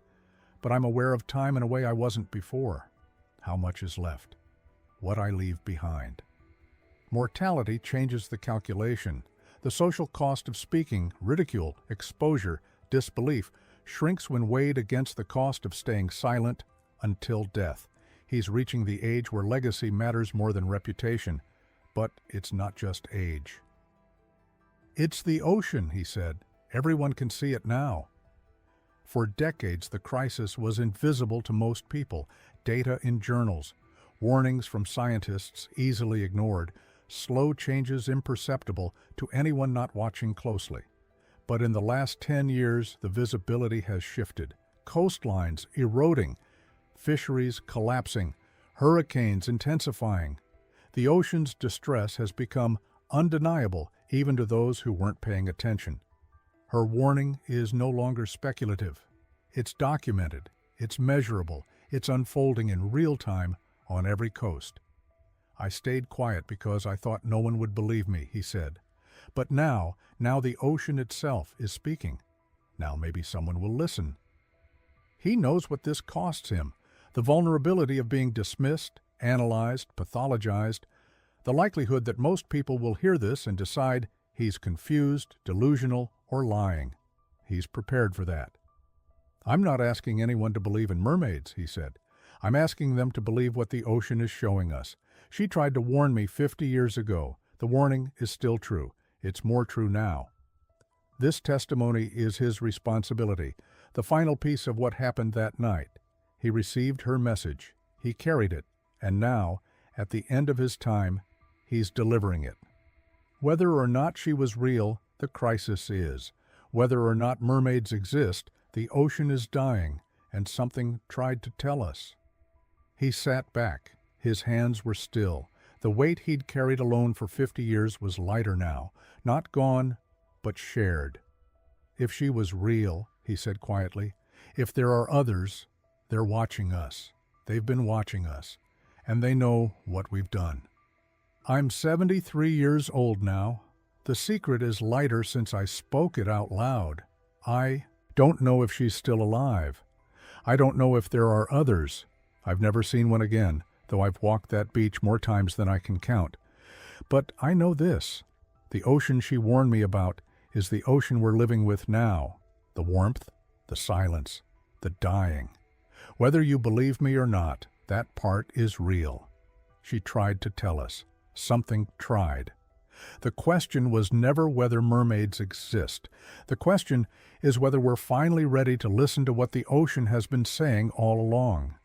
But I'm aware of time in a way I wasn't before. How much is left? What I leave behind. Mortality changes the calculation. The social cost of speaking, ridicule, exposure, disbelief, shrinks when weighed against the cost of staying silent until death. He's reaching the age where legacy matters more than reputation. But it's not just age. It's the ocean, he said. Everyone can see it now. For decades, the crisis was invisible to most people. Data in journals, warnings from scientists easily ignored, slow changes imperceptible to anyone not watching closely. But in the last 10 years, the visibility has shifted. Coastlines eroding, fisheries collapsing, hurricanes intensifying. The ocean's distress has become undeniable even to those who weren't paying attention. Her warning is no longer speculative. It's documented, it's measurable, it's unfolding in real time on every coast. I stayed quiet because I thought no one would believe me, he said. But now the ocean itself is speaking. Now maybe someone will listen. He knows what this costs him, the vulnerability of being dismissed, analyzed, pathologized, the likelihood that most people will hear this and decide he's confused, delusional, or lying. He's prepared for that. I'm not asking anyone to believe in mermaids, he said. I'm asking them to believe what the ocean is showing us. She tried to warn me 50 years ago. The warning is still true. It's more true now. This testimony is his responsibility, the final piece of what happened that night. He received her message. He carried it. And now, at the end of his time, he's delivering it. Whether or not she was real, the crisis is. Whether or not mermaids exist, the ocean is dying, and something tried to tell us. He sat back. His hands were still. The weight he'd carried alone for 50 years was lighter now, not gone, but shared. If she was real, he said quietly, if there are others, they're watching us. They've been watching us, and they know what we've done. I'm 73 years old now. The secret is lighter since I spoke it out loud. I don't know if she's still alive. I don't know if there are others. I've never seen one again, though I've walked that beach more times than I can count. But I know this. The ocean she warned me about is the ocean we're living with now. The warmth, the silence, the dying. Whether you believe me or not, that part is real. She tried to tell us. Something tried. The question was never whether mermaids exist. The question is whether we're finally ready to listen to what the ocean has been saying all along.